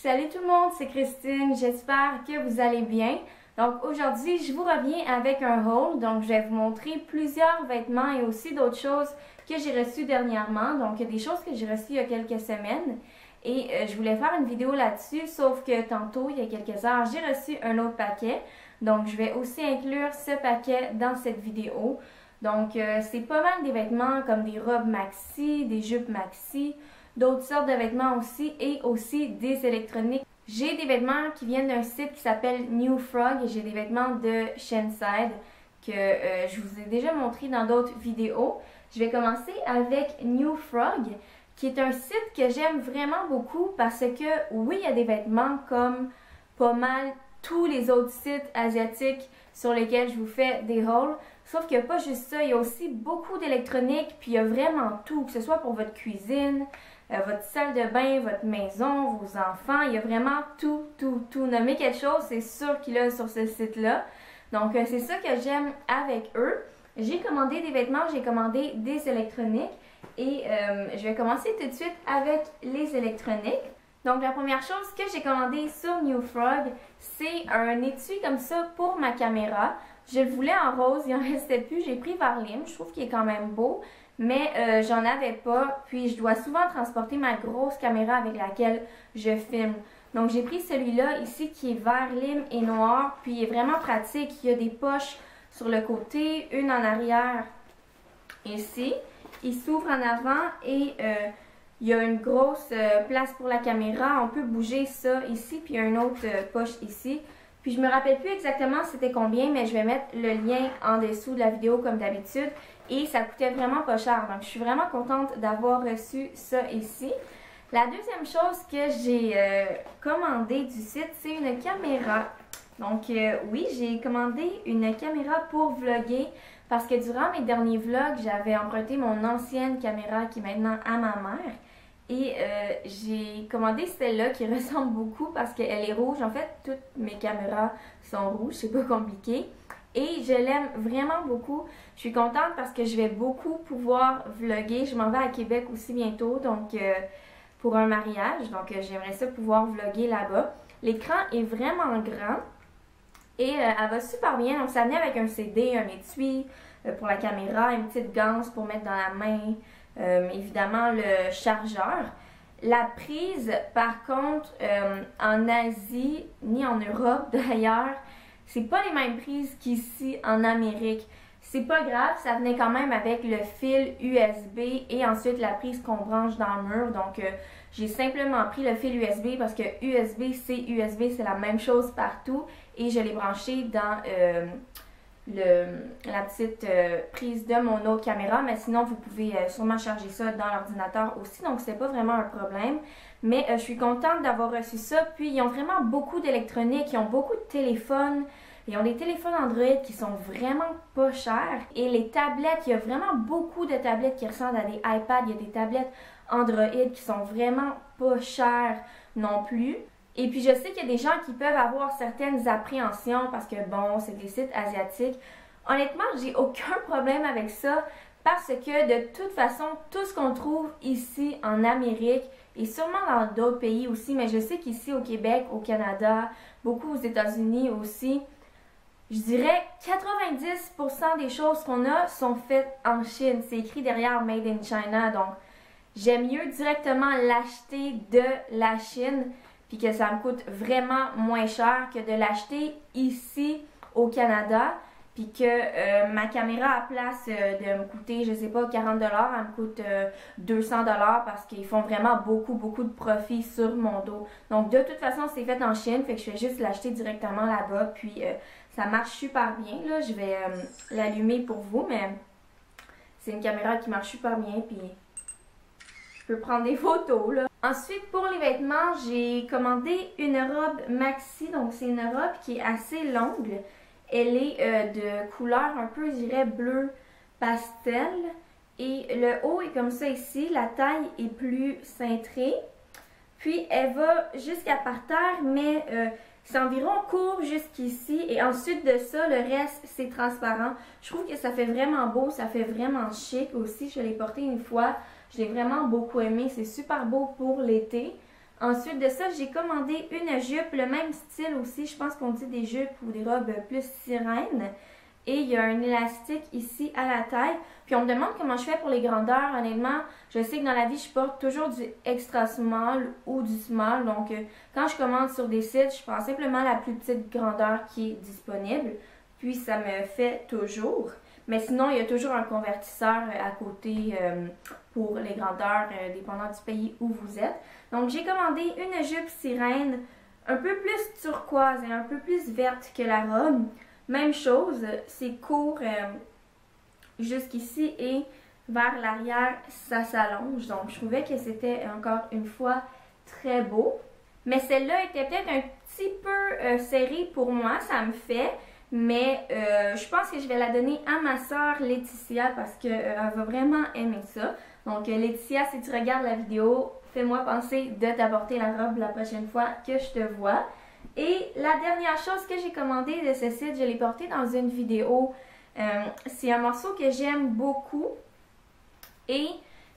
Salut tout le monde, c'est Christine, j'espère que vous allez bien. Donc aujourd'hui, je vous reviens avec un haul, donc je vais vous montrer plusieurs vêtements et aussi d'autres choses que j'ai reçues dernièrement. Donc il y a des choses que j'ai reçues il y a quelques semaines et je voulais faire une vidéo là-dessus, sauf que tantôt, il y a quelques heures, j'ai reçu un autre paquet. Donc je vais aussi inclure ce paquet dans cette vidéo. Donc c'est pas mal des vêtements comme des robes maxi, des jupes maxi, d'autres sortes de vêtements aussi et aussi des électroniques. J'ai des vêtements qui viennent d'un site qui s'appelle New Frog et j'ai des vêtements de Shenside que je vous ai déjà montré dans d'autres vidéos. Je vais commencer avec New Frog qui est un site que j'aime vraiment beaucoup parce que oui, il y a des vêtements comme pas mal tous les autres sites asiatiques sur lesquels je vous fais des hauls. Sauf qu'il n'y a pas juste ça, il y a aussi beaucoup d'électronique, puis il y a vraiment tout, que ce soit pour votre cuisine, votre salle de bain, votre maison, vos enfants, il y a vraiment tout. Nommez quelque chose, c'est sûr qu'il y a sur ce site-là. Donc c'est ça que j'aime avec eux. J'ai commandé des vêtements, j'ai commandé des électroniques et je vais commencer tout de suite avec les électroniques. Donc la première chose que j'ai commandé sur New Frog, c'est un étui comme ça pour ma caméra. Je le voulais en rose, il en restait plus, j'ai pris Varlim, je trouve qu'il est quand même beau, mais j'en avais pas, puis je dois souvent transporter ma grosse caméra avec laquelle je filme. Donc j'ai pris celui-là ici qui est vert lime et noir, puis il est vraiment pratique, il y a des poches sur le côté, une en arrière ici, il s'ouvre en avant et il y a une grosse place pour la caméra, on peut bouger ça ici, puis il y a une autre poche ici. Puis je me rappelle plus exactement c'était combien, mais je vais mettre le lien en dessous de la vidéo comme d'habitude. Et ça coûtait vraiment pas cher, donc je suis vraiment contente d'avoir reçu ça ici. La deuxième chose que j'ai commandé du site, c'est une caméra. Donc oui, j'ai commandé une caméra pour vlogger parce que durant mes derniers vlogs, j'avais emprunté mon ancienne caméra qui est maintenant à ma mère. Et j'ai commandé celle-là qui ressemble beaucoup parce qu'elle est rouge. En fait, toutes mes caméras sont rouges, c'est pas compliqué. Et je l'aime vraiment beaucoup. Je suis contente parce que je vais beaucoup pouvoir vlogger. Je m'en vais à Québec aussi bientôt, donc pour un mariage. Donc j'aimerais ça pouvoir vlogger là-bas. L'écran est vraiment grand et elle va super bien. Donc ça venait avec un CD, un étui pour la caméra, une petite ganse pour mettre dans la main. Évidemment le chargeur. La prise, par contre, en Asie, ni en Europe d'ailleurs, c'est pas les mêmes prises qu'ici en Amérique. C'est pas grave, ça venait quand même avec le fil USB et ensuite la prise qu'on branche dans le mur. Donc, j'ai simplement pris le fil USB parce que USB-C, USB, c'est la même chose partout. Et je l'ai branché dans la petite prise de mon autre caméra, mais sinon vous pouvez sûrement charger ça dans l'ordinateur aussi, donc c'est pas vraiment un problème. Mais je suis contente d'avoir reçu ça. Puis ils ont vraiment beaucoup d'électronique, ils ont beaucoup de téléphones, ils ont des téléphones Android qui sont vraiment pas chers. Et les tablettes, il y a vraiment beaucoup de tablettes qui ressemblent à des iPads, il y a des tablettes Android qui sont vraiment pas chères non plus. Et puis je sais qu'il y a des gens qui peuvent avoir certaines appréhensions parce que bon, c'est des sites asiatiques. Honnêtement, j'ai aucun problème avec ça parce que de toute façon, tout ce qu'on trouve ici en Amérique et sûrement dans d'autres pays aussi, mais je sais qu'ici au Québec, au Canada, beaucoup aux États-Unis aussi, je dirais 90% des choses qu'on a sont faites en Chine. C'est écrit derrière Made in China, donc j'aime mieux directement l'acheter de la Chine puis que ça me coûte vraiment moins cher que de l'acheter ici au Canada, puis que ma caméra à place de me coûter, je sais pas, 40$, elle me coûte 200$ parce qu'ils font vraiment beaucoup de profit sur mon dos. Donc de toute façon, c'est fait en Chine, fait que je vais juste l'acheter directement là-bas, puis ça marche super bien, là. Je vais l'allumer pour vous, mais c'est une caméra qui marche super bien, puis je peux prendre des photos, là. Ensuite, pour les vêtements, j'ai commandé une robe maxi. Donc, c'est une robe qui est assez longue. Elle est de couleur un peu, je dirais, bleu pastel. Et le haut est comme ça ici. La taille est plus cintrée. Puis, elle va jusqu'à par terre, mais c'est environ court jusqu'ici. Et ensuite de ça, le reste, c'est transparent. Je trouve que ça fait vraiment beau. Ça fait vraiment chic aussi. Je l'ai porté une fois. Je l'ai vraiment beaucoup aimé. C'est super beau pour l'été. Ensuite de ça, j'ai commandé une jupe, le même style aussi, je pense qu'on dit des jupes ou des robes plus sirènes. Et il y a un élastique ici à la taille. Puis on me demande comment je fais pour les grandeurs. Honnêtement, je sais que dans la vie, je porte toujours du extra small ou du small. Donc, quand je commande sur des sites, je prends simplement la plus petite grandeur qui est disponible. Puis, ça me fait toujours. Mais sinon, il y a toujours un convertisseur à côté pour les grandeurs, dépendant du pays où vous êtes. Donc, j'ai commandé une jupe sirène un peu plus turquoise et un peu plus verte que la robe. Même chose, c'est court jusqu'ici et vers l'arrière, ça s'allonge. Donc, je trouvais que c'était encore une fois très beau. Mais celle-là était peut-être un petit peu serrée pour moi, ça me fait. Mais je pense que je vais la donner à ma soeur Laetitia parce qu'elle va vraiment aimer ça. Donc, Laetitia, si tu regardes la vidéo, fais-moi penser de t'apporter la robe la prochaine fois que je te vois. Et la dernière chose que j'ai commandée de ce site, je l'ai portée dans une vidéo. C'est un morceau que j'aime beaucoup. Et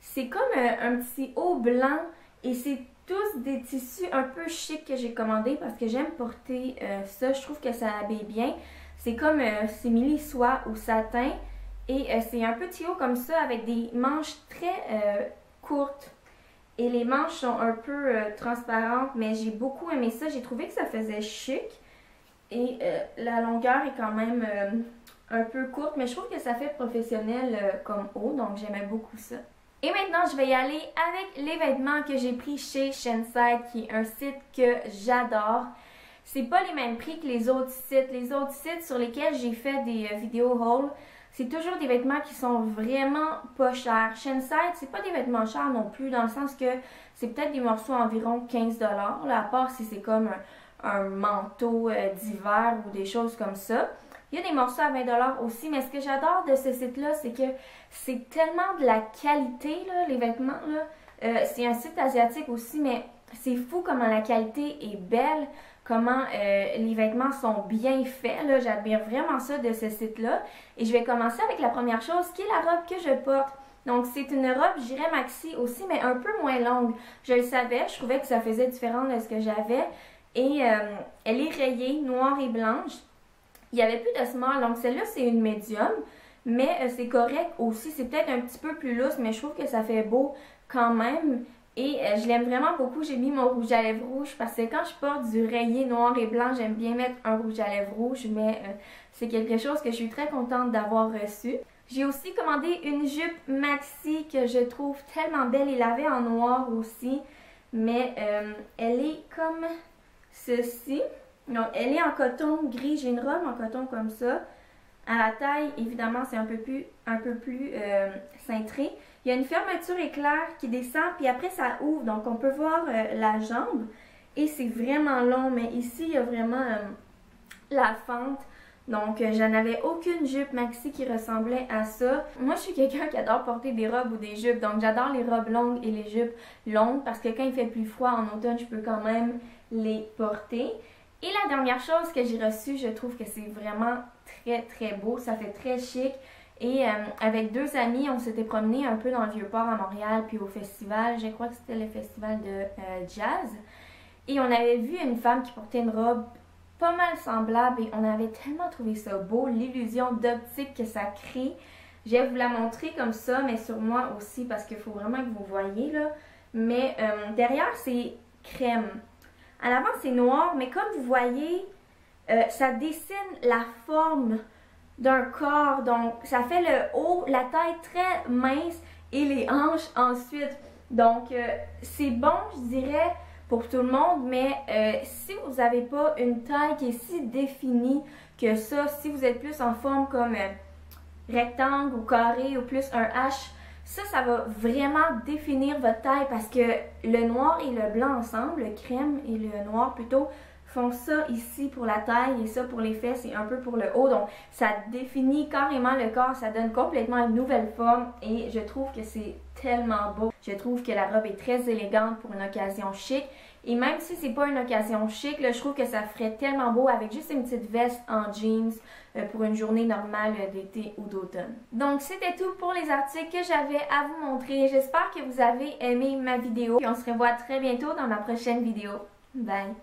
c'est comme un petit haut blanc. Et c'est tous des tissus un peu chic que j'ai commandés parce que j'aime porter ça. Je trouve que ça habille bien. C'est comme simili soie ou satin. Et c'est un petit haut comme ça avec des manches très courtes. Et les manches sont un peu transparentes, mais j'ai beaucoup aimé ça. J'ai trouvé que ça faisait chic. Et la longueur est quand même un peu courte, mais je trouve que ça fait professionnel comme haut, donc j'aimais beaucoup ça. Et maintenant, je vais y aller avec les vêtements que j'ai pris chez Shenside, qui est un site que j'adore. C'est pas les mêmes prix que les autres sites. Les autres sites sur lesquels j'ai fait des vidéos haul, c'est toujours des vêtements qui sont vraiment pas chers. Shenside, c'est pas des vêtements chers non plus, dans le sens que c'est peut-être des morceaux environ 15 $, là, à part si c'est comme un manteau d'hiver ou des choses comme ça. Il y a des morceaux à 20 $ aussi, mais ce que j'adore de ce site-là, c'est que c'est tellement de la qualité, là, les vêtements, là. C'est un site asiatique aussi, mais c'est fou comment la qualité est belle, comment les vêtements sont bien faits. J'admire vraiment ça de ce site-là. Et je vais commencer avec la première chose, qui est la robe que je porte. Donc, c'est une robe, je dirais maxi aussi, mais un peu moins longue. Je le savais, je trouvais que ça faisait différent de ce que j'avais. Et elle est rayée, noire et blanche. Il n'y avait plus de small, donc celle-là, c'est une médium. Mais c'est correct aussi, c'est peut-être un petit peu plus lousse, mais je trouve que ça fait beau quand même. Et je l'aime vraiment beaucoup. J'ai mis mon rouge à lèvres rouge parce que quand je porte du rayé noir et blanc, j'aime bien mettre un rouge à lèvres rouge, mais c'est quelque chose que je suis très contente d'avoir reçu. J'ai aussi commandé une jupe maxi que je trouve tellement belle. Il l'avait en noir aussi, mais elle est comme ceci. Donc, elle est en coton gris. J'ai une robe en coton comme ça. À la taille, évidemment, c'est un peu plus cintré. Il y a une fermeture éclair qui descend, puis après, ça ouvre. Donc, on peut voir la jambe. Et c'est vraiment long, mais ici, il y a vraiment la fente. Donc, je n'avais aucune jupe maxi qui ressemblait à ça. Moi, je suis quelqu'un qui adore porter des robes ou des jupes. Donc, j'adore les robes longues et les jupes longues parce que quand il fait plus froid en automne, je peux quand même les porter. Et la dernière chose que j'ai reçue, je trouve que c'est vraiment très beau. Ça fait très chic. Et avec deux amis, on s'était promené un peu dans le Vieux-Port à Montréal, puis au festival. Je crois que c'était le festival de jazz. Et on avait vu une femme qui portait une robe pas mal semblable et on avait tellement trouvé ça beau, l'illusion d'optique que ça crée. Je vais vous la montrer comme ça, mais sur moi aussi parce qu'il faut vraiment que vous voyez là. Mais derrière, c'est crème. À l'avant, c'est noir, mais comme vous voyez, ça dessine la forme d'un corps. Donc, ça fait le haut, la taille très mince et les hanches ensuite. Donc, c'est bon, je dirais, pour tout le monde, mais si vous n'avez pas une taille qui est si définie que ça, si vous êtes plus en forme comme rectangle ou carré ou plus un H, ça va vraiment définir votre taille parce que le noir et le blanc ensemble, le crème et le noir plutôt, font ça ici pour la taille et ça pour les fesses et un peu pour le haut. Donc, ça définit carrément le corps, ça donne complètement une nouvelle forme et je trouve que c'est tellement beau. Je trouve que la robe est très élégante pour une occasion chic Et même si c'est pas une occasion chic, là, je trouve que ça ferait tellement beau avec juste une petite veste en jeans pour une journée normale d'été ou d'automne. Donc c'était tout pour les articles que j'avais à vous montrer. J'espère que vous avez aimé ma vidéo et on se revoit très bientôt dans ma prochaine vidéo. Bye!